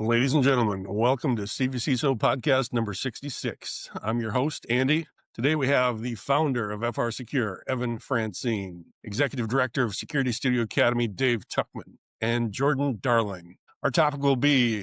Ladies and gentlemen, welcome to CvCISO Podcast number 66. I'm your host, Andy. Today we have the founder of FR Secure, Evan Francine, Executive Director of Security Studio Academy, Dave Tuckman, and Jordan Darling. Our topic will be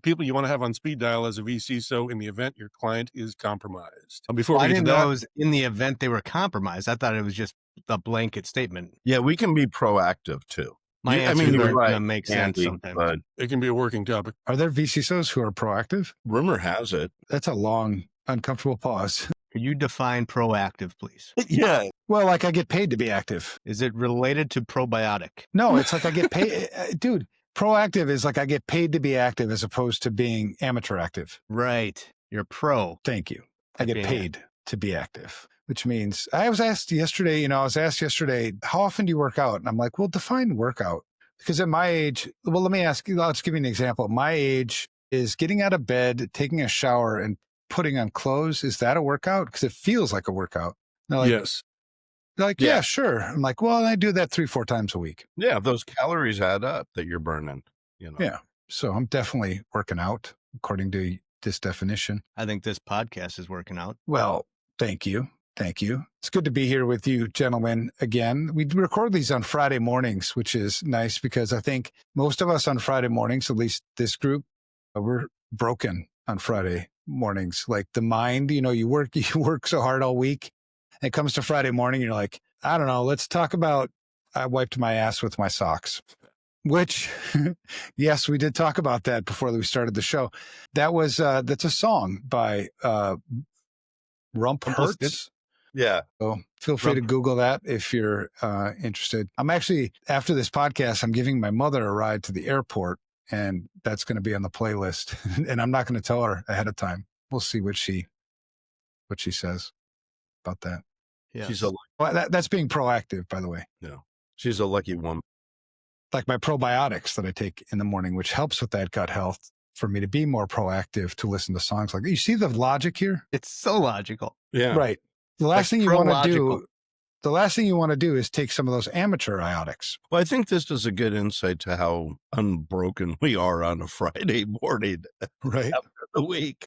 people you want to have on speed dial as a vCISO in the event your client is compromised. Before I didn't know it was in the event they were compromised. I thought it was just a blanket statement. Yeah, we can be proactive too. My answer you're doesn't right, make sense Andy, sometimes. but it can be a working topic. Are there vCISOs who are proactive? rumor has it. That's a long, uncomfortable pause. Could you define proactive, please? Yeah. Well, like I get paid to be active. Is it related to probiotic? No, it's like I get paid. Dude, proactive is like I get paid to be active as opposed to being amateur active. Right. You're pro. Thank you. I get Being paid to be active, which means I was asked yesterday, how often do you work out? And I'm like, well, define workout. Because at my age, well, let's give you an example. My age is getting out of bed, taking a shower, and putting on clothes. Is that a workout? Because it feels like a workout. Like, Yes. They're like, yeah, sure. I'm like, well, I do that 3-4 times a week. Yeah, those calories add up that you're burning, Yeah. So I'm definitely working out according to this definition. I think this podcast is working out. Well, thank you. Thank you. It's good to be here with you, gentlemen, again. We record these on Friday mornings, which is nice because I think most of us on Friday mornings, at least this group, we're broken on Friday mornings. Like the mind, you work so hard all week. And it comes to Friday morning, you're like, I don't know, let's talk about I wiped my ass with my socks. Which, yes, we did talk about that before we started the show. That's a song by Rump Hurts. Yeah. So feel free to Google that if you're interested. I'm actually, after this podcast, I'm giving my mother a ride to the airport, and that's going to be on the playlist. And I'm not going to tell her ahead of time. We'll see what she says about that. Yeah. That's being proactive, by the way. Yeah. She's a lucky woman. Like my probiotics that I take in the morning, which helps with that gut health for me to be more proactive, to listen to songs like that. You see the logic here? It's so logical. Yeah. Right. The last thing you want to do is take some of those amateur iotics. Well, I think this is a good insight to how unbroken we are on a Friday morning Right. after the week.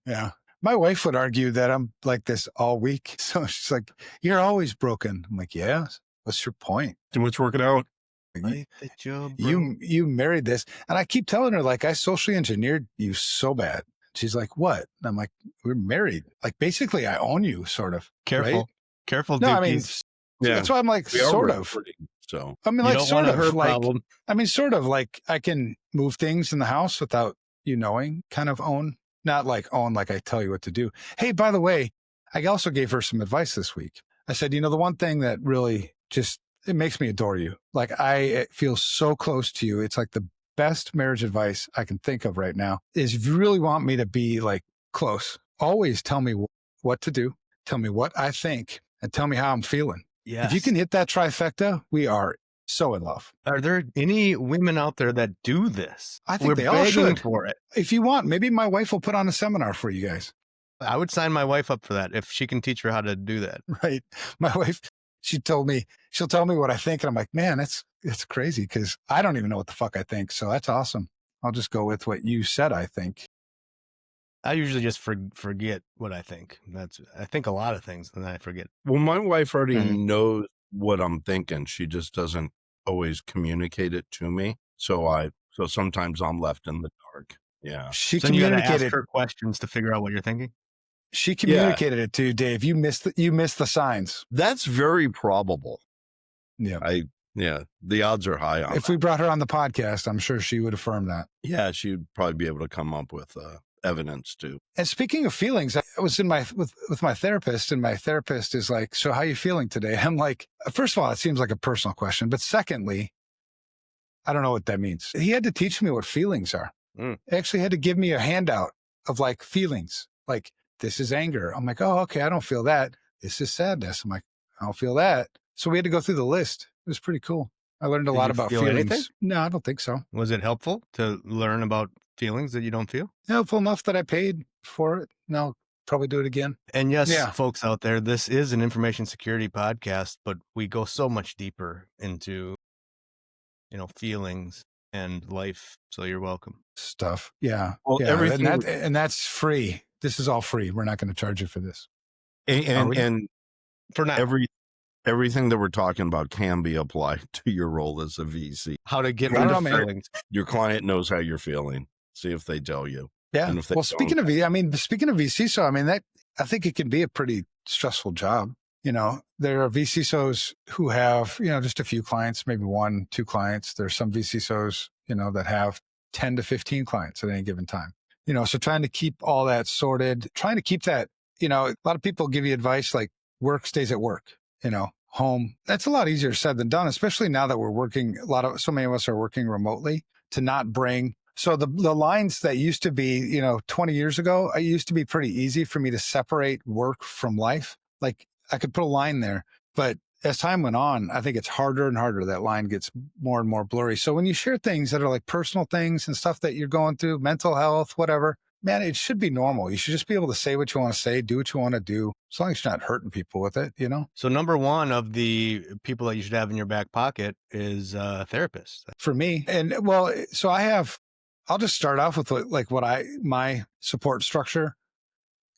Yeah. My wife would argue that I'm like this all week. So she's like, you're always broken. I'm like, yeah. What's your point? Too much working out. You married this. And I keep telling her, like, I socially engineered you so bad. She's like, what? And I'm like, we're married. Like, basically, I own you, sort of. Careful. Right? Careful, No, Dookies. I mean, that's why I'm like, sort of. So I mean, You like, don't sort want of. her Like, problem. I mean, sort of like I can move things in the house without you knowing, kind of own. Not like own, like I tell you what to do. Hey, by the way, I also gave her some advice this week. I said, the one thing that really just, it makes me adore you. Like I feel so close to you. It's like the best marriage advice I can think of right now is if you really want me to be like close, always tell me what to do, tell me what I think, and tell me how I'm feeling. Yes. If you can hit that trifecta, we are so in love. Are there any women out there that do this? I think We're they all begging should. for it. If you want, maybe my wife will put on a seminar for you guys. I would sign my wife up for that if she can teach her how to do that. Right. My wife, she'll tell me what I think. And I'm like, man, it's crazy because I don't even know what the fuck I think. So that's awesome. I'll just go with what you said, I think. I usually just forget what I think. I think a lot of things and then I forget. Well, my wife already knows what I'm thinking. She just doesn't always communicate it to me. So sometimes I'm left in the dark. Yeah. She So you got to ask communicated her questions to figure out what you're thinking. She communicated it to you, Dave. You missed the signs. That's very probable. Yeah. The odds are high on If that. we brought her on the podcast, I'm sure she would affirm that. Yeah, she'd probably be able to come up with evidence too. And speaking of feelings, I was with my therapist, and my therapist is like, so how are you feeling today? I'm like, first of all, it seems like a personal question. But secondly, I don't know what that means. He had to teach me what feelings are. He actually had to give me a handout of like feelings. Like, this is anger. I'm like, oh, okay, I don't feel that. This is sadness. I'm like, I don't feel that. So we had to go through the list. It was pretty cool. I learned a lot about feel feelings. anything? No, I don't think so. Was it helpful to learn about feelings that you don't feel? Helpful enough that I paid for it. No, probably do it again. And yes, Yeah. folks out there, this is an information security podcast, but we go so much deeper into, feelings and life. So you're welcome. Stuff. Yeah. Well, Yeah. everything, And that's free. This is all free. We're not going to charge you for this. Are we? and For now. everything that we're talking about can be applied to your role as a VC. How to get I rid don't of know, man. feelings. Your client knows how you're feeling. See if they tell you. Yeah. And if they Well, don't- speaking of vCISO, I mean, I think it can be a pretty stressful job. There are vCSOs who have, just a few clients, maybe 1, 2 clients. There's some vCSOs, that have 10 to 15 clients at any given time. So trying to keep all that sorted, trying to keep that, a lot of people give you advice like work stays at work, home. That's a lot easier said than done, especially now that we're working, so many of us are working remotely, to not bring. So the lines that used to be, 20 years ago, it used to be pretty easy for me to separate work from life. Like I could put a line there, but as time went on, I think it's harder and harder. That line gets more and more blurry. So when you share things that are like personal things and stuff that you're going through, mental health, whatever, man, it should be normal. You should just be able to say what you want to say, do what you want to do, as long as you're not hurting people with it, So number one of the people that you should have in your back pocket is a therapist. For me. And well, so I'll just start off with my support structure,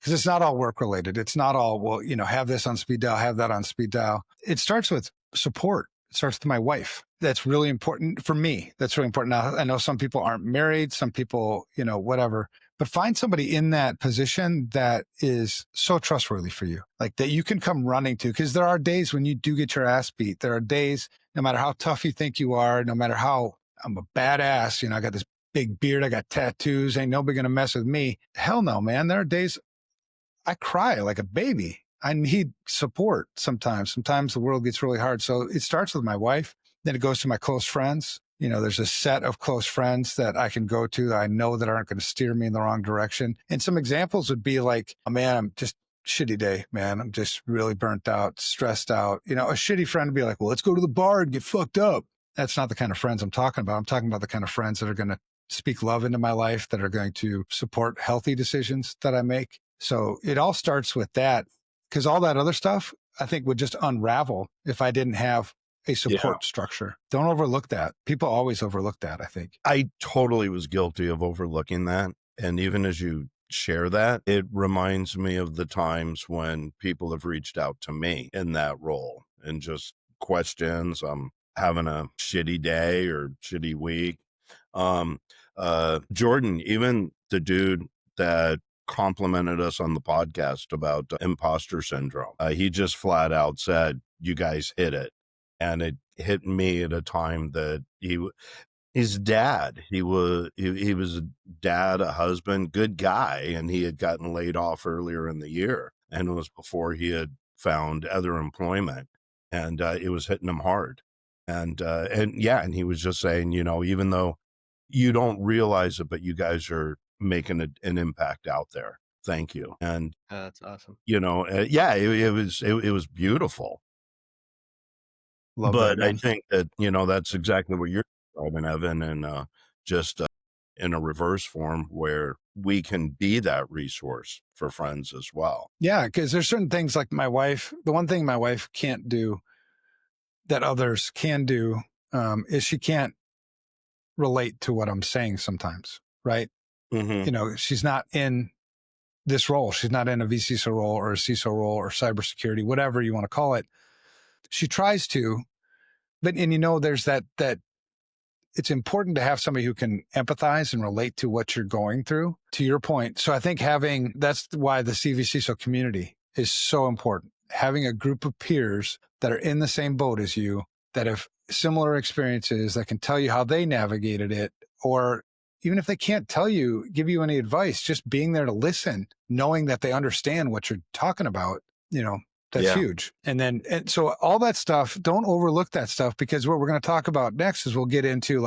because it's not all work related. It's not all, have this on speed dial, have that on speed dial. It starts with support. It starts with my wife. That's really important for me. That's really important. Now, I know some people aren't married, some people, whatever, but find somebody in that position that is so trustworthy for you, like that you can come running to, because there are days when you do get your ass beat. There are days, no matter how tough you think you are, no matter how I'm a badass, I got this big beard, I got tattoos, ain't nobody going to mess with me. Hell no, man. There are days I cry like a baby. I need support sometimes. Sometimes the world gets really hard. So it starts with my wife. Then it goes to my close friends. There's a set of close friends that I can go to that I know that aren't going to steer me in the wrong direction. And some examples would be like, oh, man, I'm just shitty day, man. I'm just really burnt out, stressed out. A shitty friend would be like, well, let's go to the bar and get fucked up. That's not the kind of friends I'm talking about. I'm talking about the kind of friends that are going to speak love into my life, that are going to support healthy decisions that I make. So it all starts with that, because all that other stuff, I think, would just unravel if I didn't have a support structure. Don't overlook that. People always overlook that, I think. I totally was guilty of overlooking that. And even as you share that, it reminds me of the times when people have reached out to me in that role and just questions. I'm having a shitty day or shitty week. Jordan, even the dude that complimented us on the podcast about imposter syndrome, he just flat out said, you guys hit it. And it hit me at a time that his dad, he was a dad, a husband, good guy, and he had gotten laid off earlier in the year, and it was before he had found other employment, and it was hitting him hard. And he was just saying, even though you don't realize it, but you guys are making an impact out there. Thank you. And that's awesome. It was beautiful. Love but that, I think that, that's exactly what you're describing, Evan, and just in a reverse form where we can be that resource for friends as well. Yeah, because there's certain things like my wife, the one thing my wife can't do that others can do is she can't relate to what I'm saying sometimes, right? Mm-hmm. She's not in this role. She's not in a vCISO role or a CISO role or cybersecurity, whatever you want to call it. She tries to, but there's that it's important to have somebody who can empathize and relate to what you're going through, to your point. So I think that's why the CvCISO community is so important. Having a group of peers that are in the same boat as you, that have similar experiences, that can tell you how they navigated it, or even if they can't give you any advice, just being there to listen, knowing that they understand what you're talking about, that's huge. And so all that stuff, don't overlook that stuff, because what we're going to talk about next is we'll get into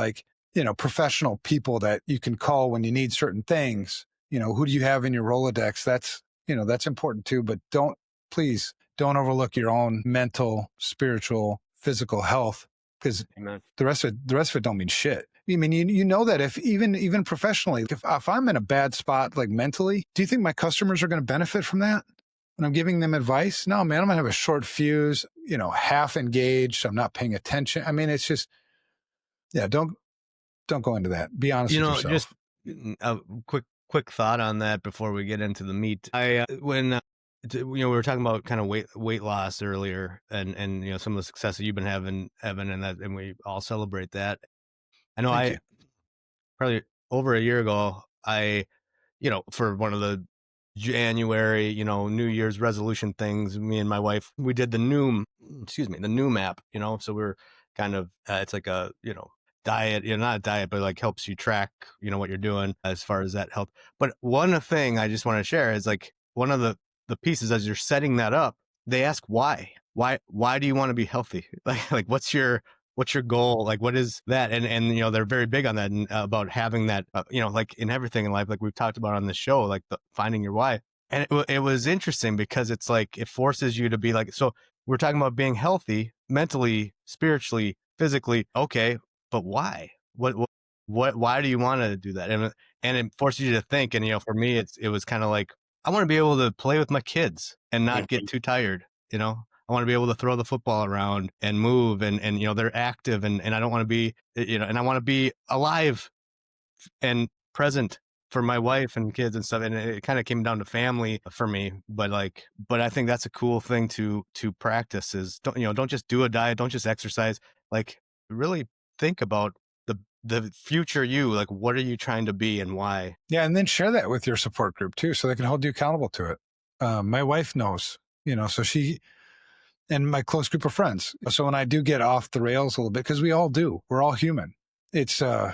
professional people that you can call when you need certain things. Who do you have in your Rolodex? That's important too, but please don't overlook your own mental, spiritual, physical health, because the rest of it don't mean shit. I mean, that if even professionally, if I'm in a bad spot, like mentally, do you think my customers are going to benefit from that? When I'm giving them advice? No, man, I'm going to have a short fuse, half engaged. I'm not paying attention. I mean, it's just, don't don't go into that. Be honest with yourself. Just a quick thought on that before we get into the meat. When we were talking about kind of weight loss earlier, and some of the success that you've been having, Evan, and we all celebrate that. I know Thank you. Probably over a year ago, for one of the January, New Year's resolution things, me and my wife, we did the Noom app, so we're kind of, it's like a, diet, not a diet, but like helps you track, what you're doing as far as that health. But one thing I just want to share is like one of the pieces as you're setting that up, they ask why do you want to be healthy? Like what's your goal? Like, what is that? And they're very big on that and about having that, like in everything in life, like we've talked about on the show, like finding your why. And it was interesting because it's like, it forces you to be like, so we're talking about being healthy, mentally, spiritually, physically. Okay. But why? Why do you want to do that? And it forces you to think. And, for me, it was kind of like, I want to be able to play with my kids and not get too tired, I want to be able to throw the football around and move and they're active and I don't want to be, and I want to be alive and present for my wife and kids and stuff. And it kind of came down to family for me, but I think that's a cool thing to practice is don't just do a diet. Don't just exercise, like really think about the future you, like, what are you trying to be and why? Yeah. And then share that with your support group too, so they can hold you accountable to it. My wife knows, so she, and my close group of friends. So when I do get off the rails a little bit, because we all do, we're all human. It's, so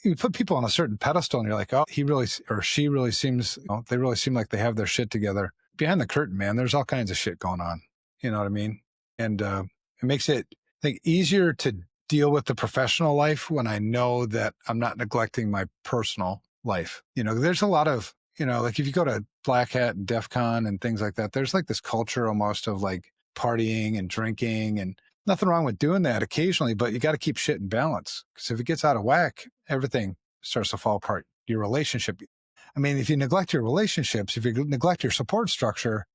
you put people on a certain pedestal and you're like, oh, he really, or she really seems, they really seem like they have their shit together. Behind the curtain, man, there's all kinds of shit going on. You know what I mean? And it makes it, I think, easier to deal with the professional life when I know that I'm not neglecting my personal life. There's a lot of, like if you go to Black Hat and DEF CON and things like that, there's like this culture almost of like partying and drinking, and nothing wrong with doing that occasionally, but you got to keep shit in balance, because if it gets out of whack, everything starts to fall apart. Your relationship. I mean, if you neglect your relationships, if you neglect your support structure,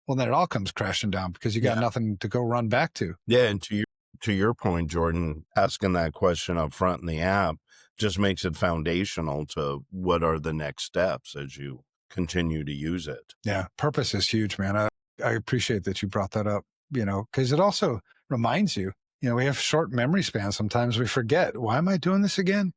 well, then it all comes crashing down because you got nothing to go run back to. Yeah. And to your point, Jordan, asking that question up front in the app just makes it foundational to what are the next steps as you continue to use it. Yeah. Purpose is huge, man. I appreciate that you brought that up, because it also reminds you, we have short memory spans. Sometimes we forget, why am I doing this again?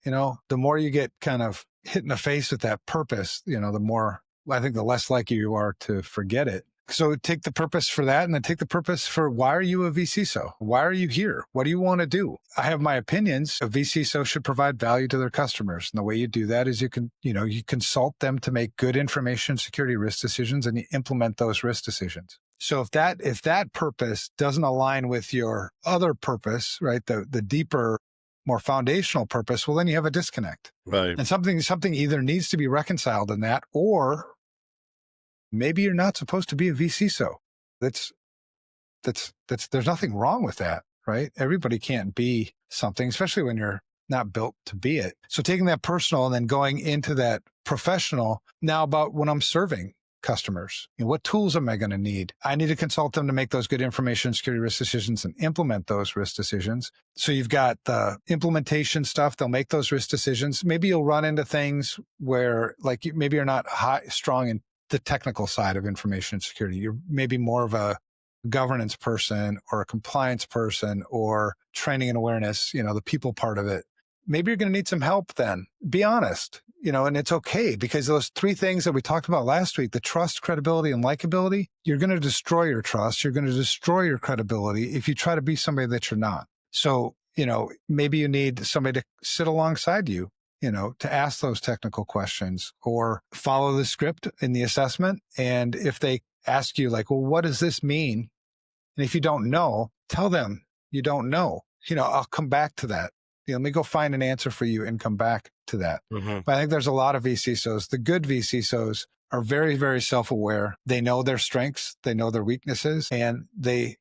The more you get kind of hit in the face with that purpose, the more, I think, the less likely you are to forget it. So take the purpose for that, and then take the purpose for, why are you a vCISO? Why are you here? What do you want to do? I have my opinions. A vCISO should provide value to their customers. And the way you do that is you consult them to make good information security risk decisions, and you implement those risk decisions. So if that purpose doesn't align with your other purpose, right, the deeper, more foundational purpose, well, then you have a disconnect. Right. And something either needs to be reconciled in that, or maybe you're not supposed to be a vCISO. That's there's nothing wrong with that, right? Everybody can't be something, especially when you're not built to be it. So taking that personal and then going into that professional, now about when I'm serving customers, what tools am I going to need? I need to consult them to make those good information security risk decisions and implement those risk decisions. So you've got the implementation stuff. They'll make those risk decisions. Maybe you'll run into things where, like, maybe you're not strong in the technical side of information security. You're maybe more of a governance person or a compliance person or training and awareness, the people part of it. Maybe you're going to need some help then. Be honest, and it's okay, because those three things that we talked about last week, the trust, credibility, and likability, you're going to destroy your trust. You're going to destroy your credibility if you try to be somebody that you're not. So, maybe you need somebody to sit alongside you, to ask those technical questions or follow the script in the assessment. And if they ask you like, well, what does this mean? And if you don't know, tell them you don't know. I'll come back to that. Let me go find an answer for you and come back to that. Mm-hmm. But I think there's a lot of vCISOs. The good vCISOs are very, very self-aware. They know their strengths. They know their weaknesses, and it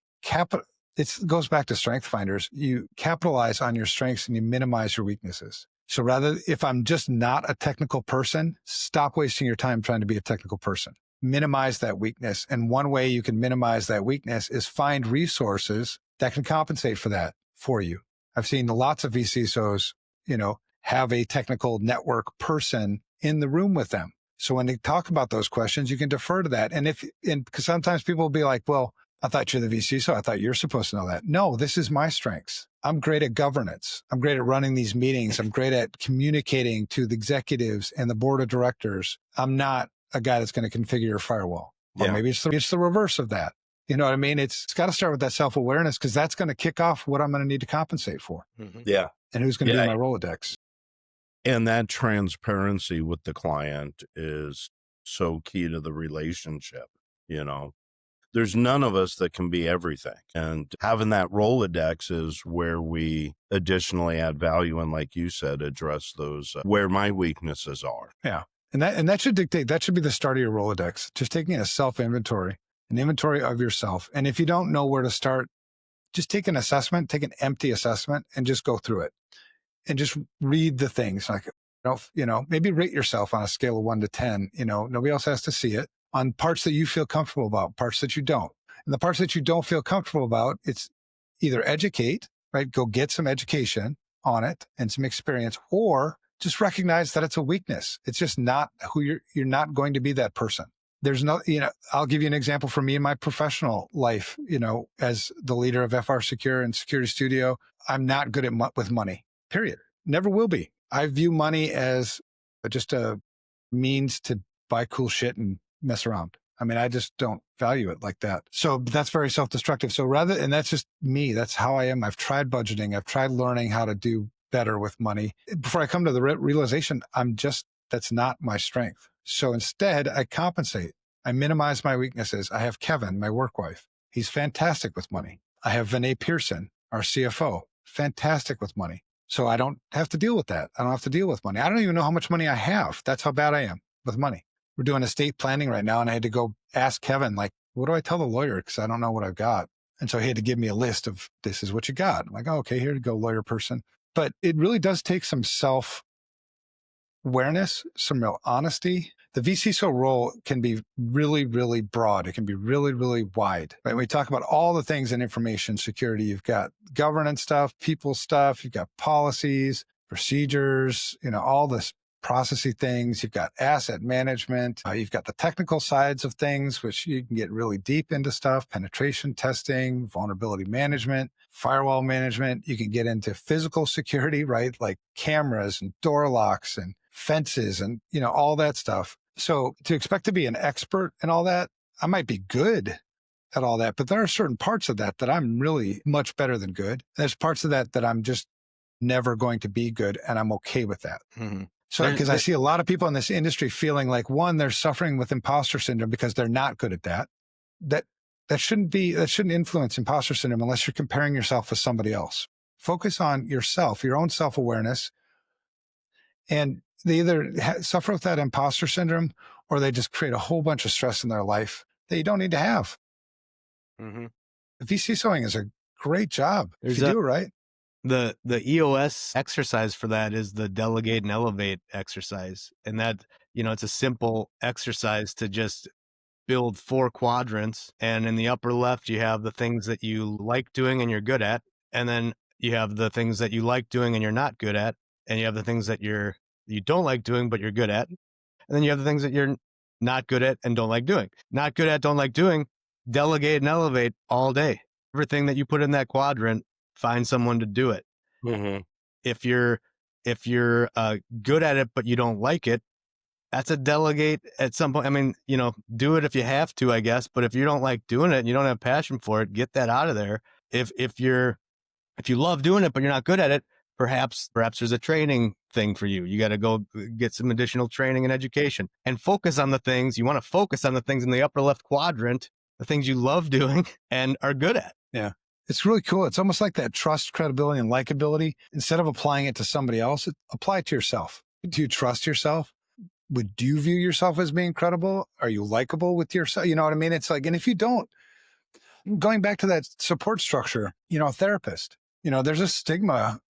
goes back to strength finders. You capitalize on your strengths and you minimize your weaknesses. So if I'm just not a technical person, stop wasting your time trying to be a technical person. Minimize that weakness. And one way you can minimize that weakness is find resources that can compensate for that for you. I've seen lots of VCSOs, have a technical network person in the room with them. So when they talk about those questions, you can defer to that. And because sometimes people will be like, well, I thought you're the VCSO. I thought you're supposed to know that. No, this is my strengths. I'm great at governance. I'm great at running these meetings. I'm great at communicating to the executives and the board of directors. I'm not a guy that's going to configure your firewall. Or maybe it's the reverse of that. You know what I mean? It's got to start with that self-awareness, because that's going to kick off what I'm going to need to compensate for. Mm-hmm. Yeah. And who's going to be my Rolodex. And that transparency with the client is so key to the relationship. There's none of us that can be everything. And having that Rolodex is where we additionally add value. And like you said, address those where my weaknesses are. Yeah. And that should dictate, that should be the start of your Rolodex. Just taking a self-inventory, an inventory of yourself. And if you don't know where to start, just take an assessment, take an empty assessment and just go through it and just read the things. Like, maybe rate yourself on a scale of 1 to 10. Nobody else has to see it, on parts that you feel comfortable about, parts that you don't. And the parts that you don't feel comfortable about, it's either educate, right? Go get some education on it and some experience, or just recognize that it's a weakness. It's just not who you're not going to be that person. There's no, I'll give you an example from me in my professional life, as the leader of FR Secure and Security Studio. I'm not good with money, period. Never will be. I view money as just a means to buy cool shit and mess around. I mean, I just don't value it like that. So that's very self-destructive. So and that's just me. That's how I am. I've tried budgeting. I've tried learning how to do better with money. Before I come to the realization, that's not my strength. So instead, I compensate. I minimize my weaknesses. I have Kevin, my work wife. He's fantastic with money. I have Vinay Pearson, our CFO, fantastic with money. So I don't have to deal with that. I don't have to deal with money. I don't even know how much money I have. That's how bad I am with money. We're doing estate planning right now, and I had to go ask Kevin, like, what do I tell the lawyer? Because I don't know what I've got. And so he had to give me a list of, this is what you got. I'm like, oh, okay, here you go, lawyer person. But it really does take some self-awareness, some real honesty. The VCSO role can be really, really broad. It can be really, really wide. Right? When we talk about all the things in information security, you've got governance stuff, people stuff, you've got policies, procedures, all this processy things. You've got asset management. You've got the technical sides of things, which you can get really deep into stuff, penetration testing, vulnerability management, firewall management. You can get into physical security, right? Like cameras and door locks and fences and, all that stuff. So to expect to be an expert in all that, I might be good at all that, but there are certain parts of that I'm really much better than good. There's parts of that I'm just never going to be good, and I'm okay with that. Mm-hmm. So, because I see a lot of people in this industry feeling like, one, they're suffering with imposter syndrome because they're not good at that. That shouldn't influence imposter syndrome unless you're comparing yourself with somebody else. Focus on yourself, your own self-awareness. And they either suffer with that imposter syndrome, or they just create a whole bunch of stress in their life that you don't need to have. Mm-hmm. VCSOing is a great job if you do it right. The EOS exercise for that is the delegate and elevate exercise. And that, it's a simple exercise to just build 4 quadrants. And in the upper left, you have the things that you like doing and you're good at. And then you have the things that you like doing and you're not good at. And you have the things that you don't like doing, but you're good at. And then you have the things that you're not good at and don't like doing. Not good at, don't like doing, delegate and elevate all day. Everything that you put in that quadrant, find someone to do it. Mm-hmm. If you're good at it, but you don't like it, that's a delegate at some point. I mean, do it if you have to, I guess. But if you don't like doing it and you don't have passion for it, get that out of there. If you love doing it, but you're not good at it, perhaps there's a training thing for you. You got to go get some additional training and education and focus on the things you want to focus on, the things in the upper left quadrant, the things you love doing and are good at. Yeah. It's really cool. It's almost like that trust, credibility, and likability. Instead of applying it to somebody else, apply it to yourself. Do you trust yourself? Would you view yourself as being credible? Are you likable with yourself? You know what I mean? It's like, and if you don't, going back to that support structure, a therapist, there's a stigma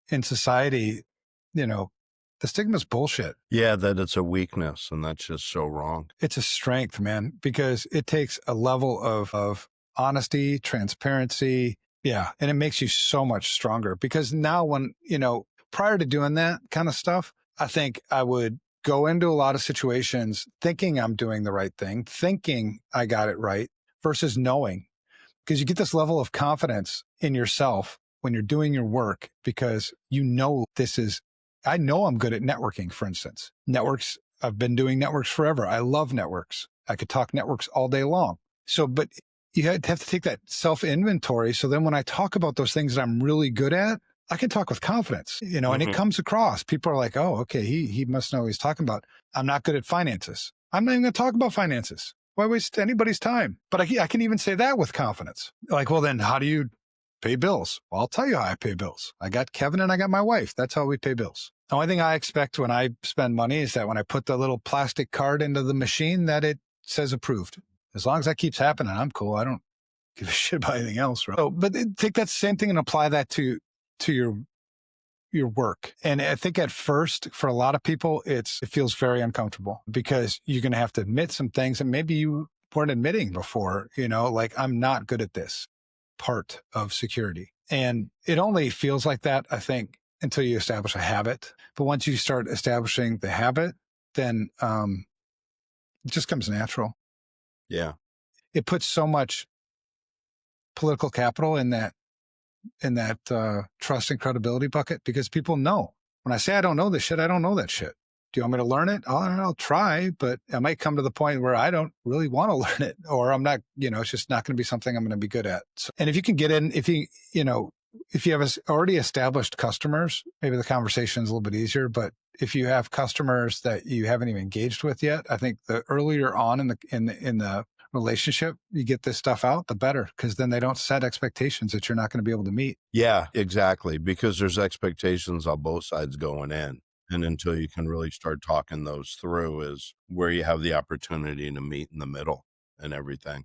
in society, the stigma's bullshit. Yeah, that it's a weakness, and that's just so wrong. It's a strength, man, because it takes a level of honesty, transparency, Yeah. And it makes you so much stronger because now when, prior to doing that kind of stuff, I think I would go into a lot of situations thinking I'm doing the right thing, thinking I got it right versus knowing, because you get this level of confidence in yourself when you're doing your work because I know I'm good at networking, for instance. Networks, I've been doing networks forever. I love networks. I could talk networks all day long. So, but you have to take that self-inventory. So then when I talk about those things that I'm really good at, I can talk with confidence, and it comes across. People are like, oh, okay, he must know what he's talking about. I'm not good at finances. I'm not even going to talk about finances. Why waste anybody's time? But I can even say that with confidence. Like, well, then how do you pay bills? Well, I'll tell you how I pay bills. I got Kevin and I got my wife. That's how we pay bills. The only thing I expect when I spend money is that when I put the little plastic card into the machine, that it says approved. As long as that keeps happening, I'm cool. I don't give a shit about anything else. Right? But take that same thing and apply that to your work. And I think at first, for a lot of people, it feels very uncomfortable because you're going to have to admit some things that maybe you weren't admitting before, like I'm not good at this part of security. And it only feels like that, I think, until you establish a habit. But once you start establishing the habit, then it just comes natural. Yeah. It puts so much political capital in that trust and credibility bucket because people know. When I say I don't know this shit, I don't know that shit. Do you want me to learn it? I'll try, but I might come to the point where I don't really want to learn it, or I'm not, it's just not going to be something I'm going to be good at. So, and if you can get in, if you have already established customers, maybe the conversation is a little bit easier, but if you have customers that you haven't even engaged with yet, I think the earlier on in the relationship you get this stuff out, the better, because then they don't set expectations that you're not going to be able to meet. Yeah, exactly. Because there's expectations on both sides going in. And until you can really start talking those through is where you have the opportunity to meet in the middle and everything.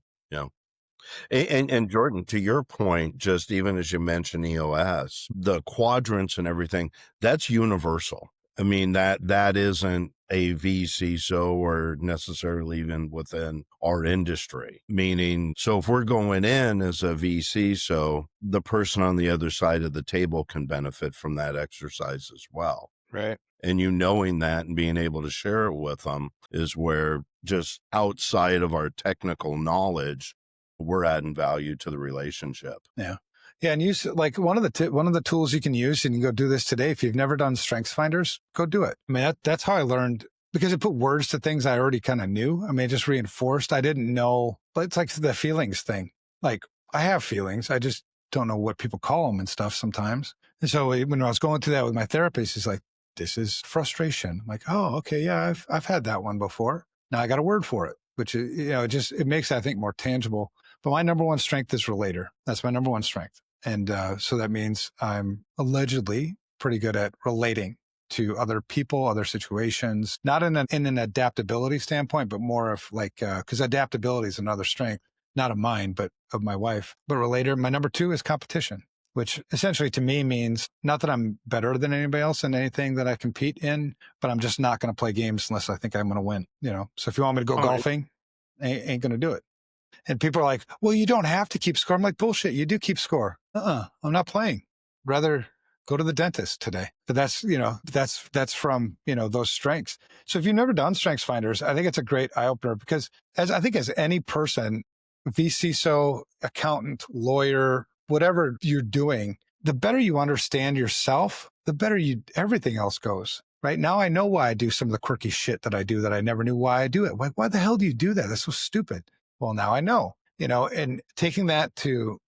And Jordan, to your point, just even as you mentioned EOS, the quadrants and everything, that's universal. I mean, that isn't a vCISO or necessarily even within our industry. Meaning, so if we're going in as a vCISO, the person on the other side of the table can benefit from that exercise as well. Right. And knowing that and being able to share it with them is where just outside of our technical knowledge, we're adding value to the relationship. Yeah. Yeah. And use like one of the tools you can use, and you can go do this today. If you've never done strengths finders, go do it. I mean, that's how I learned, because it put words to things I already kind of knew. I mean, it just reinforced. I didn't know, but it's like the feelings thing. Like I have feelings. I just don't know what people call them and stuff sometimes. And so when I was going through that with my therapist, he's like, this is frustration. I'm like, oh, okay. Yeah. I've had that one before. Now I got a word for it, which, it makes it, I think, more tangible. But my number one strength is relator. That's my number one strength. And so that means I'm allegedly pretty good at relating to other people, other situations, not in an adaptability standpoint, but more of like, because adaptability is another strength, not of mine, but of my wife. But relator, my number two is competition, which essentially to me means not that I'm better than anybody else in anything that I compete in, but I'm just not going to play games unless I think I'm going to win. So if you want me to go golfing, I ain't going to do it. And people are like, well, you don't have to keep score. I'm like, bullshit. You do keep score. I'm not playing. Rather go to the dentist today. But that's from, those strengths. So if you've never done strengths finders, I think it's a great eye opener, because as any person, vCISO, accountant, lawyer, whatever you're doing, the better you understand yourself, the better everything else goes. Right now, I know why I do some of the quirky shit that I do that I never knew why I do it. Why the hell do you do that? That's so stupid. Well, now I know, and taking that to,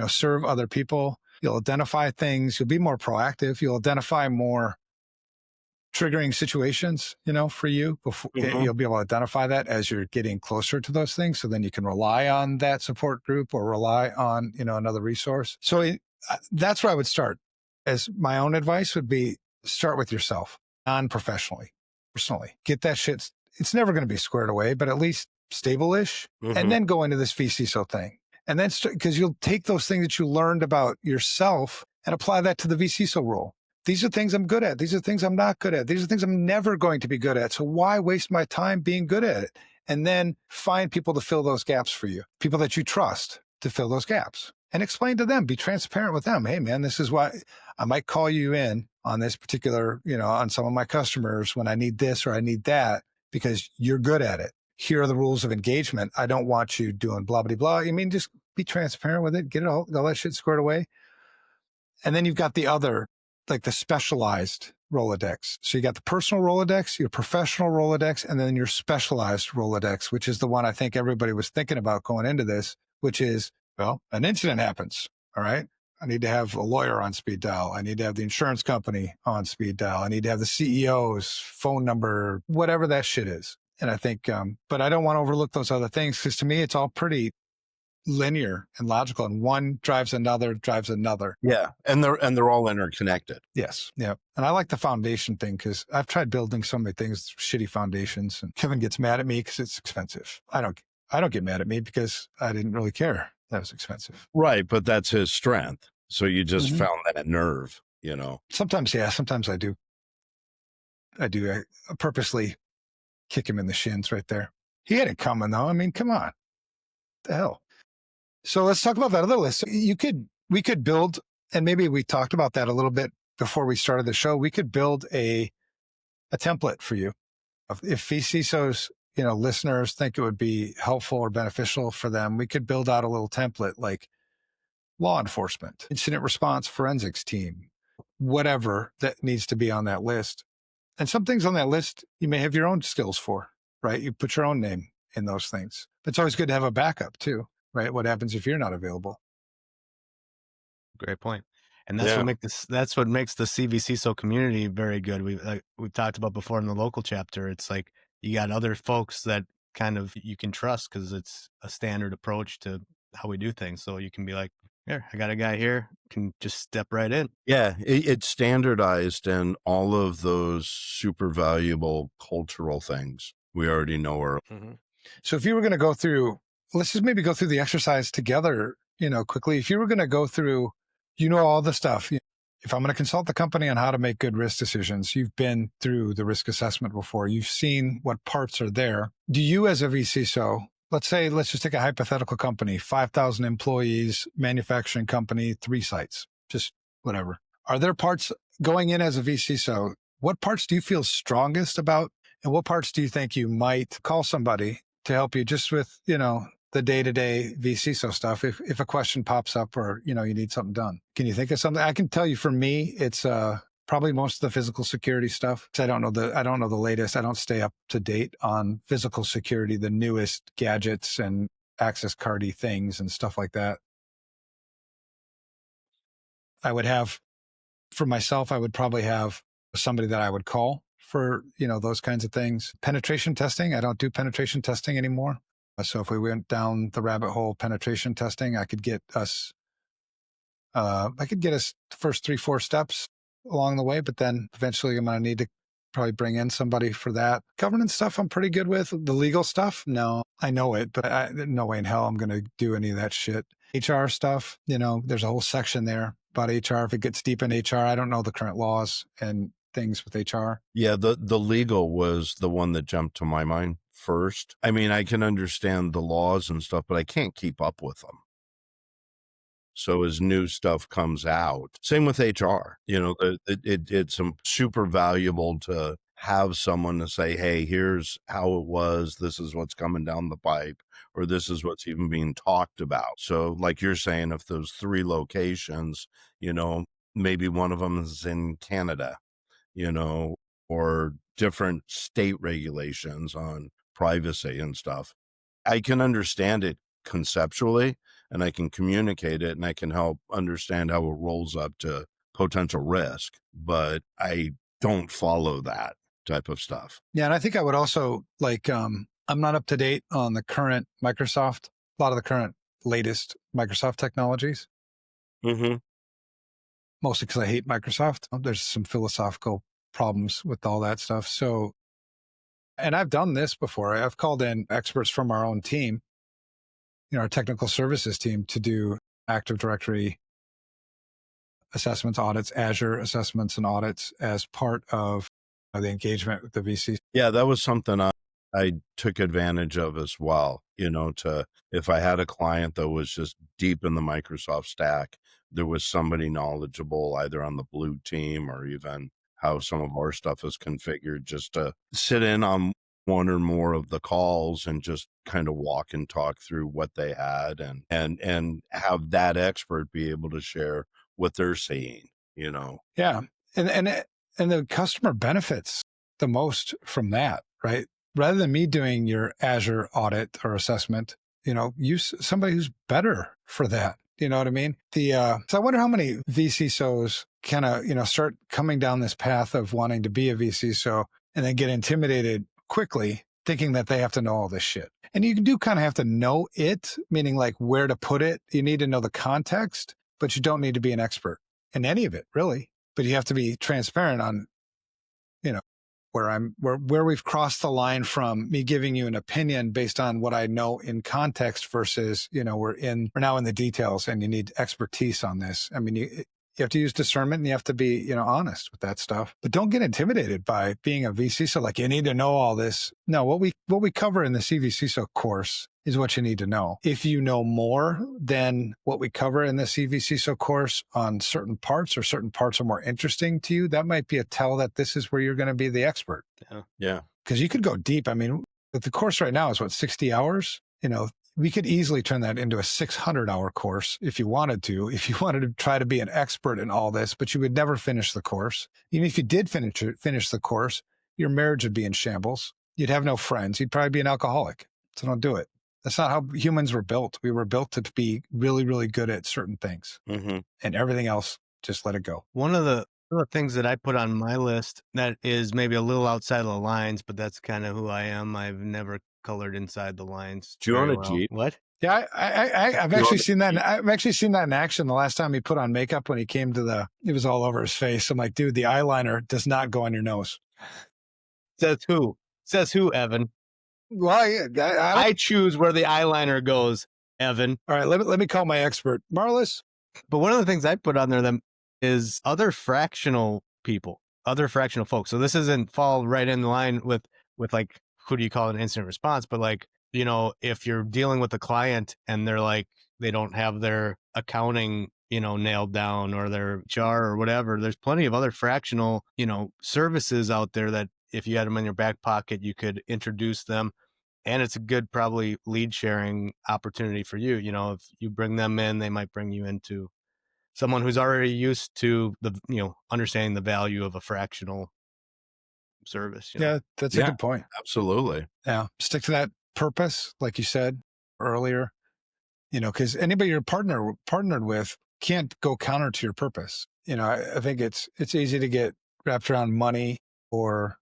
serve other people, you'll identify things, you'll be more proactive, you'll identify more triggering situations, for you. Before, you'll be able to identify that as you're getting closer to those things. So then you can rely on that support group or rely on, another resource. So that's where I would start. As my own advice would be, start with yourself, non-professionally, personally. Get that shit. It's never going to be squared away, but at least stable-ish, and then go into this vCISO thing. And then, because you'll take those things that you learned about yourself and apply that to the vCISO role. These are things I'm good at. These are things I'm not good at. These are things I'm never going to be good at. So why waste my time being good at it? And then find people to fill those gaps for you, people that you trust to fill those gaps. and explain to them, be transparent with them. Hey man, this is why I might call you in on this particular, on some of my customers when I need this or I need that, because you're good at it. Here are the rules of engagement. I don't want you doing blah, blah, blah. I mean, just be transparent with it, get it all that shit squared away. And then you've got the other, like the specialized Rolodex. So you got the personal Rolodex, your professional Rolodex, and then your specialized Rolodex, which is the one I think everybody was thinking about going into this, which is, well, an incident happens. All right. I need to have a lawyer on speed dial. I need to have the insurance company on speed dial. I need to have the CEO's phone number, whatever that shit is. And I think, but I don't want to overlook those other things, because to me, it's all pretty linear and logical, and one drives another. Yeah. And they're all interconnected. Yes. Yeah. And I like the foundation thing, because I've tried building so many things, shitty foundations, and Kevin gets mad at me because it's expensive. I don't get mad at me because I didn't really care that was expensive. Right. But that's his strength. So you just found that nerve, Sometimes, yeah. Sometimes I do. I purposely kick him in the shins right there. He had it coming though. I mean, come on. What the hell? So let's talk about that other list. We could build, and maybe we talked about that a little bit before we started the show. We could build a template for you. If VCSOs, listeners think it would be helpful or beneficial for them, we could build out a little template like law enforcement, incident response, forensics team, whatever that needs to be on that list. And some things on that list, you may have your own skills for, right? You put your own name in those things. It's always good to have a backup too, right? What happens if you're not available? Great point. And that's what makes the CvCISO community very good. We've talked about before in the local chapter. It's like you got other folks that kind of you can trust, because it's a standard approach to how we do things. So you can be like, here, I got a guy here, can just step right in. Yeah, it's standardized, and all of those super valuable cultural things we already know are. So if you were going to go through, let's just maybe go through the exercise together, quickly. If you were going to go through, all the stuff. If I'm going to consult the company on how to make good risk decisions, you've been through the risk assessment before. You've seen what parts are there. Do you, as a vCISO, let's just take a hypothetical company, 5,000 employees, manufacturing company, 3 sites, just whatever. Are there parts going in as a vCISO? What parts do you feel strongest about? And what parts do you think you might call somebody to help you just with, the day-to-day vCISO stuff if a question pops up or, you need something done? Can you think of something? I can tell you, for me, it's probably most of the physical security stuff, because I don't know the latest. I don't stay up to date on physical security, the newest gadgets and access cardy things and stuff like that. I would have, for myself, I would probably have somebody that I would call for, those kinds of things. Penetration testing. I don't do penetration testing anymore. So if we went down the rabbit hole, penetration testing, I could get us the first 3-4 steps along the way, but then eventually I'm going to need to probably bring in somebody for that. Governance stuff I'm pretty good with. The legal stuff, no, I know it, but no way in hell I'm going to do any of that shit. HR stuff, there's a whole section there about HR. If it gets deep in HR, I don't know the current laws and things with HR. Yeah, the legal was the one that jumped to my mind first. I mean, I can understand the laws and stuff, but I can't keep up with them. So as new stuff comes out, same with HR, it's super valuable to have someone to say, hey, here's how it was. This is what's coming down the pipe, or this is what's even being talked about. So like you're saying, if those 3 locations, maybe one of them is in Canada, or different state regulations on privacy and stuff. I can understand it conceptually, and I can communicate it, and I can help understand how it rolls up to potential risk, but I don't follow that type of stuff. Yeah. And I think I would also I'm not up to date on the current Microsoft, a lot of the current latest Microsoft technologies. Mostly because I hate Microsoft. There's some philosophical problems with all that stuff. So, and I've done this before. I've called in experts from our own team, our technical services team, to do Active Directory assessments, audits, Azure assessments and audits as part of the engagement with the VC. Yeah, that was something I took advantage of as well, if I had a client that was just deep in the Microsoft stack, there was somebody knowledgeable either on the blue team or even how some of our stuff is configured, just to sit in on one or more of the calls and just kind of walk and talk through what they had and have that expert be able to share what they're seeing, Yeah. And the customer benefits the most from that, right? Rather than me doing your Azure audit or assessment, use somebody who's better for that. You know what I mean? So I wonder how many vCISOs kind of, start coming down this path of wanting to be a vCISO and then get intimidated quickly, thinking that they have to know all this shit. And you do kind of have to know it, meaning like where to put it. You need to know the context, but you don't need to be an expert in any of it, really. But you have to be transparent on, where we've crossed the line from me giving you an opinion based on what I know in context versus, we're now in the details and you need expertise on this. I mean, you have to use discernment and you have to be, honest with that stuff. But don't get intimidated by being a vCISO. Like you need to know all this. No, what we cover in the CvCISO course is what you need to know. If you know more than what we cover in the CvCISO course on certain parts, or certain parts are more interesting to you, that might be a tell that this is where you're going to be the expert. Yeah. Because you could go deep. I mean, the course right now is 60 hours? We could easily turn that into a 600-hour course if you wanted to try to be an expert in all this, but you would never finish the course. Even if you did finish the course, your marriage would be in shambles. You'd have no friends. You'd probably be an alcoholic. So don't do it. That's not how humans were built. We were built to be really, really good at certain things, and everything else, just let it go. One of the things that I put on my list that is maybe a little outside of the lines, but that's kind of who I am. I've never colored inside the lines. Do you own a well. Jeep? What? Yeah, I've actually seen that. I've actually seen that in action. The last time he put on makeup, when he came to it was all over his face. I'm like, dude, the eyeliner does not go on your nose. Says who? Says who, Evan? Well, yeah, I choose where the eyeliner goes, Evan. All right, let me call my expert, Marlis. But one of the things I put on there is other fractional people, other fractional folks. So this doesn't fall right in line with like, who do you call an incident response? But like, if you're dealing with a client and they're like, they don't have their accounting, nailed down, or their HR or whatever, there's plenty of other fractional, services out there that if you had them in your back pocket, you could introduce them. And it's a good probably lead sharing opportunity for you. If you bring them in, they might bring you into someone who's already used to the, understanding the value of a fractional service. Yeah, that's a good point. Absolutely. Yeah. Stick to that purpose, like you said earlier, because anybody you're partnered with can't go counter to your purpose. I think it's easy to get wrapped around money, or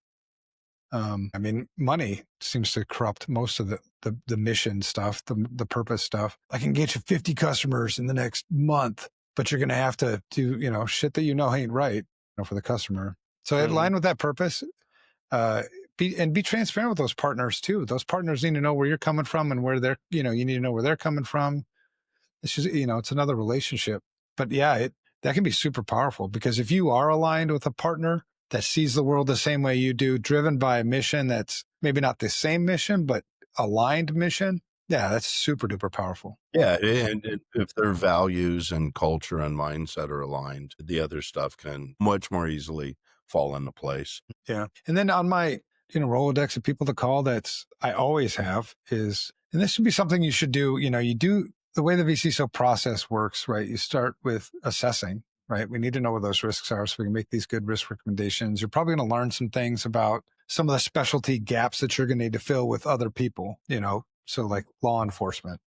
money seems to corrupt most of the mission stuff, the purpose stuff. I can get you 50 customers in the next month, but you're going to have to do, shit that ain't right, for the customer. So in line with that purpose, be transparent with those partners too. Those partners need to know where you're coming from and where they're, you need to know where they're coming from. It's just, it's another relationship. But yeah, that can be super powerful, because if you are aligned with a partner that sees the world the same way you do, driven by a mission that's maybe not the same mission, but aligned mission, yeah, that's super duper powerful. Yeah, and if their values and culture and mindset are aligned, the other stuff can much more easily fall into place. Yeah. And then on my, Rolodex of people to call, I always have is, and this should be something you should do, you do the way the vCISO process works, right? You start with assessing, right? We need to know where those risks are so we can make these good risk recommendations. You're probably going to learn some things about some of the specialty gaps that you're going to need to fill with other people, so like law enforcement,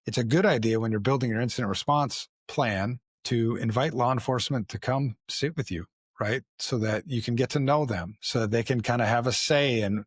it's a good idea when you're building your incident response plan to invite law enforcement to come sit with you, right? So that you can get to know them, so that they can kind of have a say and,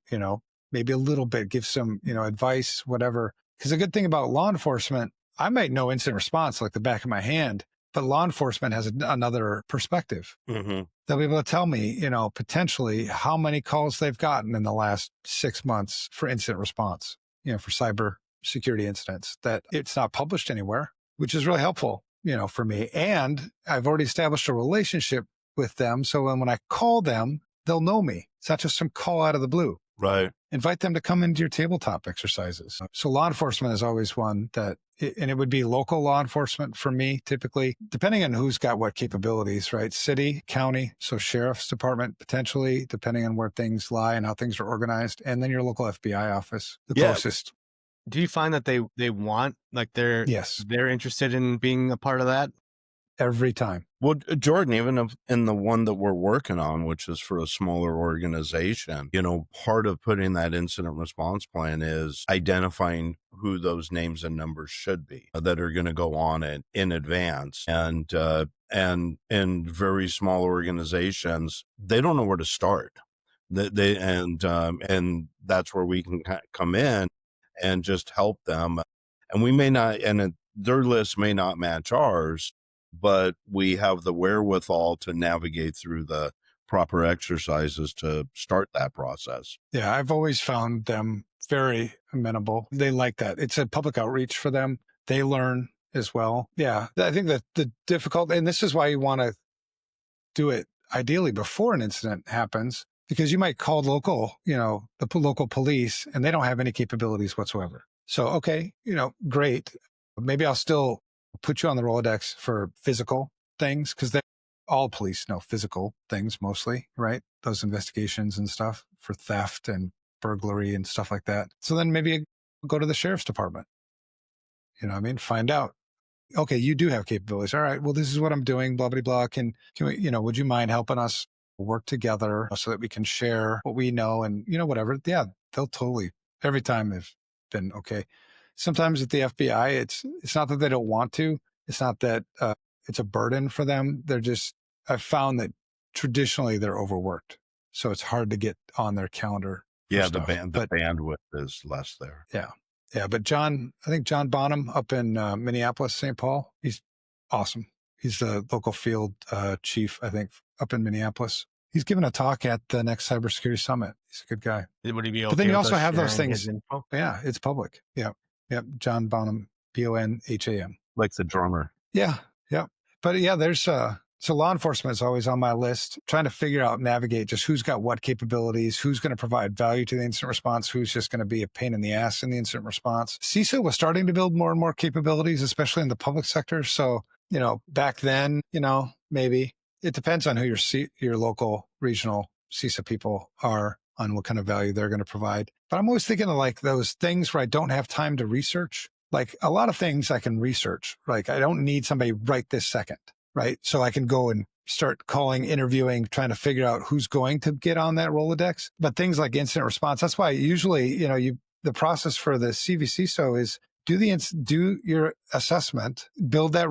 maybe a little bit, give some, advice, whatever. Because the good thing about law enforcement, I might know incident response like the back of my hand, but law enforcement has another perspective. Mm-hmm. They'll be able to tell me, potentially how many calls they've gotten in the last 6 months for incident response, for cyber security incidents, that it's not published anywhere, which is really helpful, for me. And I've already established a relationship with them. So when I call them, they'll know me. It's not just some call out of the blue. Right. Invite them to come into your tabletop exercises. So law enforcement is always one that, and it would be local law enforcement for me, typically, depending on who's got what capabilities, right? City, county, so sheriff's department, potentially, depending on where things lie and how things are organized. And then your local FBI office, the closest. Do you find that they want, like they're interested in being a part of that? Every time. Well, Jordan, even in the one that we're working on, which is for a smaller organization, part of putting that incident response plan is identifying who those names and numbers should be that are going to go on it in advance. And in very small organizations, they don't know where to start. And that's where we can come in and just help them. And we may not, their list may not match ours, but we have the wherewithal to navigate through the proper exercises to start that process. Yeah, I've always found them very amenable. They like that. It's a public outreach for them. They learn as well. Yeah, I think that the difficult, and this is why you want to do it ideally before an incident happens, because you might call local, the local police, and they don't have any capabilities whatsoever. So, okay, great. Maybe I'll still put you on the Rolodex for physical things, because all police know physical things mostly, right? Those investigations and stuff for theft and burglary and stuff like that. So then maybe go to the sheriff's department. Find out. Okay, you do have capabilities. All right, well, this is what I'm doing, blah, blah, blah. Can we, would you mind helping us work together so that we can share what we know and, whatever. Yeah, they'll totally, every time have been okay. Sometimes at the FBI, it's not that they don't want to. It's not that it's a burden for them. I've found that traditionally they're overworked. So it's hard to get on their calendar. Yeah, the bandwidth is less there. Yeah. Yeah. But I think John Bonham up in Minneapolis, St. Paul, he's awesome. He's the local field chief, I think, up in Minneapolis. He's given a talk at the next cybersecurity summit. He's a good guy. Would he be okay? But then you also have those things. Yeah, it's public. Yeah. Yep. John Bonham, Bonham. Like the drummer. Yeah. Yeah. But yeah, so law enforcement is always on my list, trying to figure out, navigate just who's got what capabilities, who's going to provide value to the incident response, who's just going to be a pain in the ass in the incident response. CISO was starting to build more and more capabilities, especially in the public sector. So, back then, maybe it depends on who your local regional CISO people are, on what kind of value they're going to provide. But I'm always thinking of like those things where I don't have time to research. Like a lot of things I can research. Like I don't need somebody right this second, right? So I can go and start calling, interviewing, trying to figure out who's going to get on that Rolodex. But things like incident response, that's why usually, the process for the CvCISO is do your assessment, build that,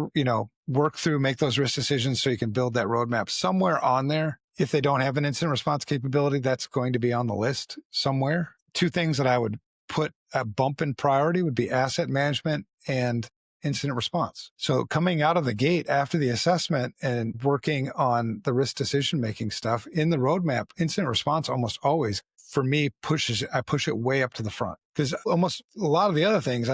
work through, make those risk decisions so you can build that roadmap somewhere on there. If they don't have an incident response capability, that's going to be on the list somewhere. Two things that I would put a bump in priority would be asset management and incident response. So coming out of the gate after the assessment and working on the risk decision-making stuff in the roadmap, incident response almost always, for me, I push it way up to the front, because almost a lot of the other things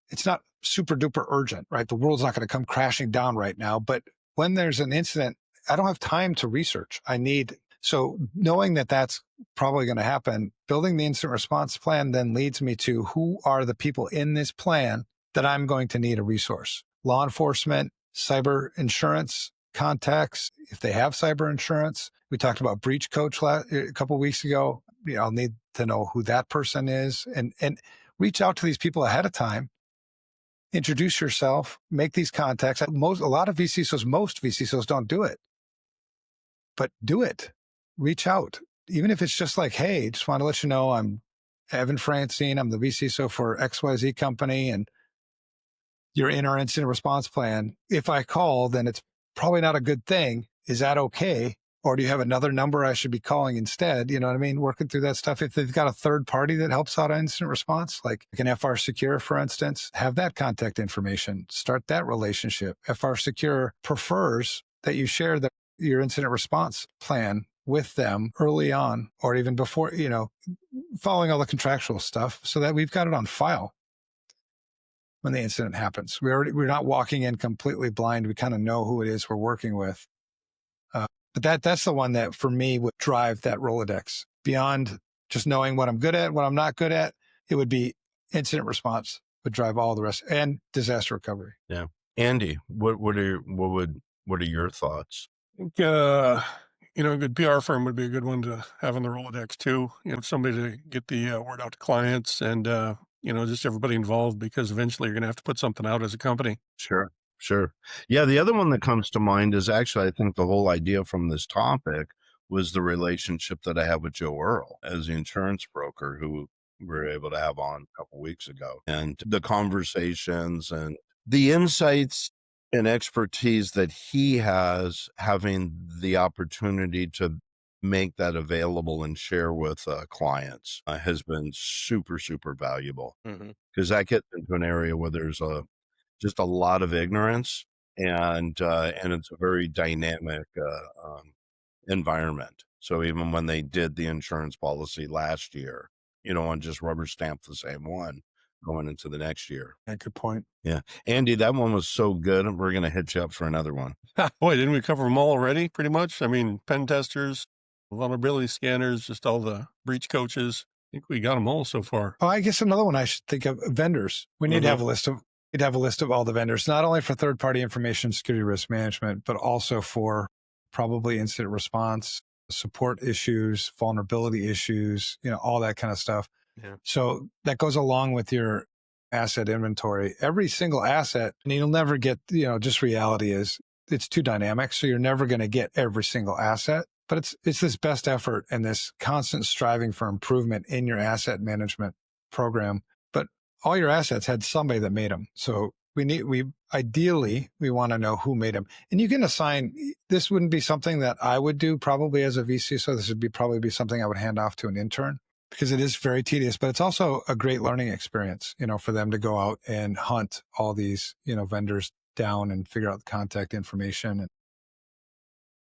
it's not super duper urgent, right? The world's not going to come crashing down right now. But when there's an incident, I don't have time to research. So knowing that that's probably going to happen, building the incident response plan then leads me to who are the people in this plan that I'm going to need a resource. Law enforcement, cyber insurance contacts, if they have cyber insurance. We talked about breach coach a couple of weeks ago. I'll need to know who that person is and reach out to these people ahead of time. Introduce yourself, make these contacts. Most VCSOs don't do it, but do it. Reach out. Even if it's just like, hey, just want to let you know I'm Evan Francine. I'm the vCISO for XYZ company, and you're in our incident response plan. If I call, then it's probably not a good thing. Is that okay? Or do you have another number I should be calling instead? You know what I mean? Working through that stuff. If they've got a third party that helps out on incident response, like an FR Secure, for instance, have that contact information. Start that relationship. FR Secure prefers that you share your incident response plan with them early on, or even before, following all the contractual stuff, so that we've got it on file when the incident happens. We're not walking in completely blind. We kind of know who it is we're working with. But that's the one that for me would drive that Rolodex beyond just knowing what I'm good at, what I'm not good at. It would be incident response would drive all the rest, and disaster recovery. Yeah. Andy, what are your thoughts? I think, a good PR firm would be a good one to have on the Rolodex too. Somebody to get the word out to clients and, just everybody involved, because eventually you're going to have to put something out as a company. Sure. Yeah, the other one that comes to mind is actually, I think the whole idea from this topic was the relationship that I have with Joe Earl as the insurance broker who we were able to have on a couple weeks ago. And the conversations and the insights and expertise that he has, having the opportunity to make that available and share with clients has been super, super valuable, because that gets into an area where there's just a lot of ignorance, and it's a very dynamic environment. So even when they did the insurance policy last year, and just rubber stamp the same one going into the next year. Yeah, good point. Yeah. Andy, that one was so good. We're going to hit you up for another one. Boy, didn't we cover them all already, pretty much? I mean, pen testers, vulnerability scanners, just all the breach coaches. I think we got them all so far. Oh, I guess another one I should think of, vendors. We need to have a list of, we'd have a list of all the vendors, not only for third-party information security risk management, but also for probably incident response, support issues, vulnerability issues, all that kind of stuff. Yeah. So that goes along with your asset inventory. Every single asset, and you'll never get, just reality is it's too dynamic. So you're never going to get every single asset, but it's this best effort and this constant striving for improvement in your asset management program. But all your assets had somebody that made them. So ideally we want to know who made them. And you can assign, this wouldn't be something that I would do probably as a vCISO. This would probably be something I would hand off to an intern, because it is very tedious, but it's also a great learning experience, for them to go out and hunt all these, vendors down and figure out the contact information.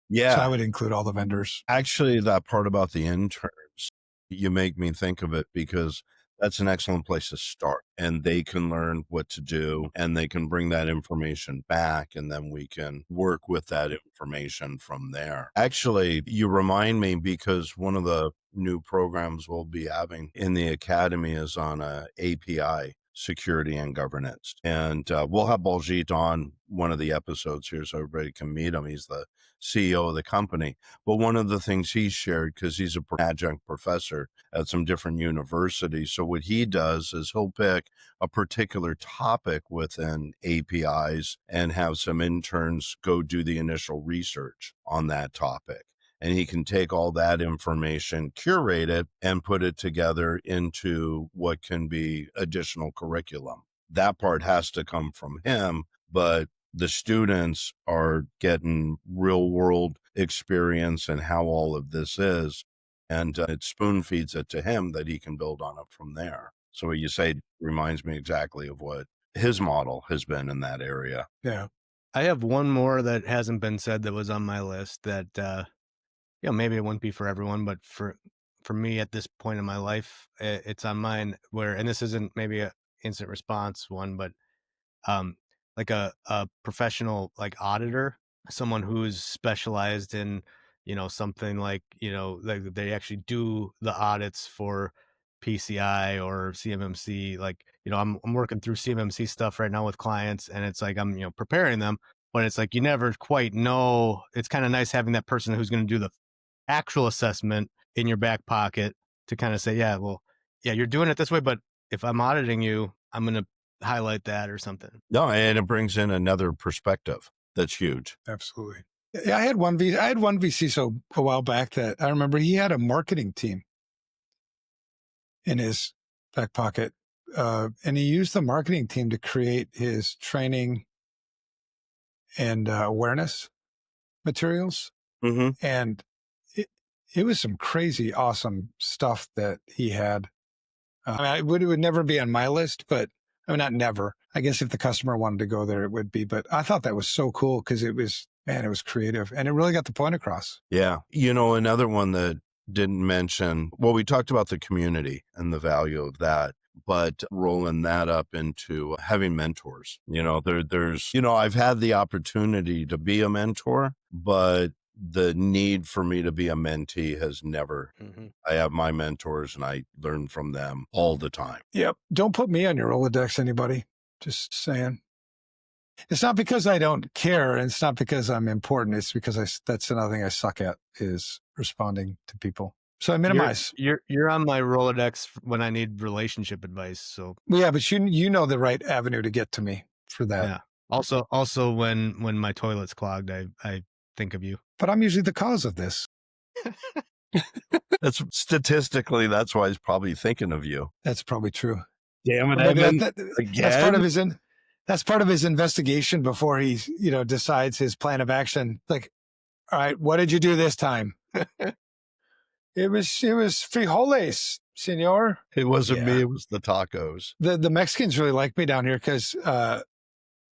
Yeah. So I would include all the vendors. Actually, that part about the interns, you make me think of it, because that's an excellent place to start, and they can learn what to do and they can bring that information back, and then we can work with that information from there. Actually, you remind me, because one of the new programs we'll be having in the academy is on API security and governance. And we'll have Baljeet on one of the episodes here so everybody can meet him. He's the CEO of the company. But one of the things he shared, because he's an adjunct professor at some different universities, so what he does is he'll pick a particular topic within APIs and have some interns go do the initial research on that topic. And he can take all that information, curate it, and put it together into what can be additional curriculum. That part has to come from him, but the students are getting real world experience and how all of this is. And it spoon feeds it to him that he can build on it from there. So what you say reminds me exactly of what his model has been in that area. Yeah. I have one more that hasn't been said that was on my list that, maybe it wouldn't be for everyone, but for me at this point in my life, it's on mine and this isn't maybe a instant response one, but like a professional like auditor, someone who's specialized in, something like, like they actually do the audits for PCI or CMMC. Like, I'm working through CMMC stuff right now with clients, and it's like I'm, preparing them, but it's like you never quite know. It's kind of nice having that person who's going to do the actual assessment in your back pocket to kind of say, you're doing it this way, but if I'm auditing you, I'm going to highlight that or something. No, and it brings in another perspective. That's huge. Absolutely. Yeah, I had one vCISO a while back that I remember he had a marketing team in his back pocket. And he used the marketing team to create his training and awareness materials. Mm-hmm. And it was some crazy, awesome stuff that he had. It would never be on my list, but not never. I guess if the customer wanted to go there, it would be. But I thought that was so cool because it was creative and it really got the point across. Yeah. Another one that didn't mention, well, we talked about the community and the value of that, but rolling that up into having mentors. I've had the opportunity to be a mentor, but the need for me to be a mentee has never. Mm-hmm. I have my mentors and I learn from them all the time. Yep. Don't put me on your Rolodex, anybody. Just saying. It's not because I don't care, and it's not because I'm important. It's because that's another thing I suck at, is responding to people. So I minimize. You're on my Rolodex when I need relationship advice. So Yeah, but you know the right avenue to get to me for that. yeah. Also when my toilet's clogged, I think of you. But I'm usually the cause of this. That's statistically, that's why he's probably thinking of you. That's probably true. Damn it, Maybe Evan. that's part of his that's part of his investigation before he decides his plan of action. Like, all right, what did you do this time? It was frijoles, senor. It wasn't Yeah. me, it was the tacos. The Mexicans really like me down here because I'm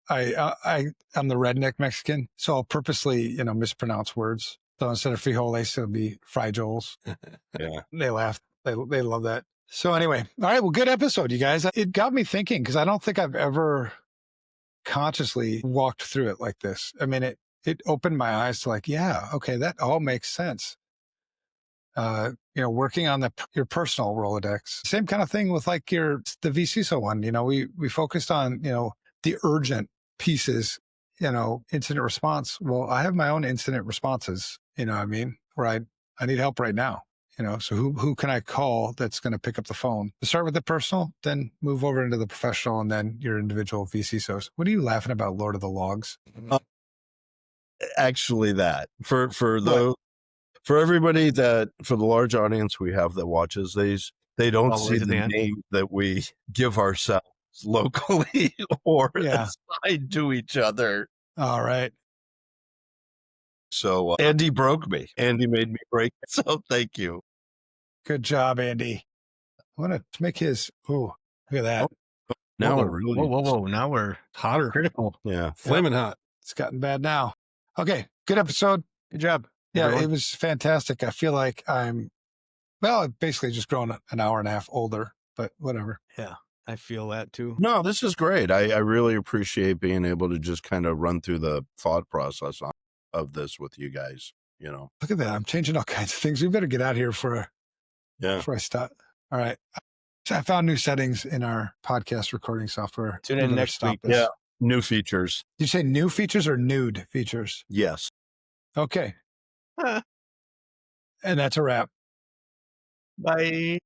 the redneck Mexican, so I'll purposely mispronounce words. So instead of frijoles, it'll be frijoles. Yeah. They laugh. They love that. So anyway, all right. Well, good episode, you guys. It got me thinking because I don't think I've ever consciously walked through it like this. I mean, it opened my eyes to like, yeah, okay, that all makes sense. Working on your personal Rolodex. Same kind of thing with like the vCISO one. We focused on, the urgent pieces, incident response. Well, I have my own incident responses, where I need help right now. So who can I call that's going to pick up the phone? Start with the personal, then move over into the professional, and then your individual vCISOs. What are you laughing about, Lord of the Logs? Actually, that for everybody for the large audience we have that watches these, they don't see the name that we give ourselves locally or assigned to each other. All right. So Andy broke me. Andy made me break it. So thank you. Good job, Andy. I want to make his. Ooh, look at that. Now Whoa. Now we're Hotter. critical. Yeah. Flaming hot. It's gotten bad now. Okay. Good episode. Good job. Yeah, everyone. It was fantastic. I feel like I've basically just grown an hour and a half older, but whatever. Yeah, I feel that too. No, this is great. I really appreciate being able to just kind of run through the thought process of this with you guys. Look at that. I'm changing all kinds of things. We better get out here before I stop. All right. So I found new settings in our podcast recording software. Tune in next week. Yeah. New features. Did you say new features or nude features? Yes. Okay. And that's a wrap. Bye.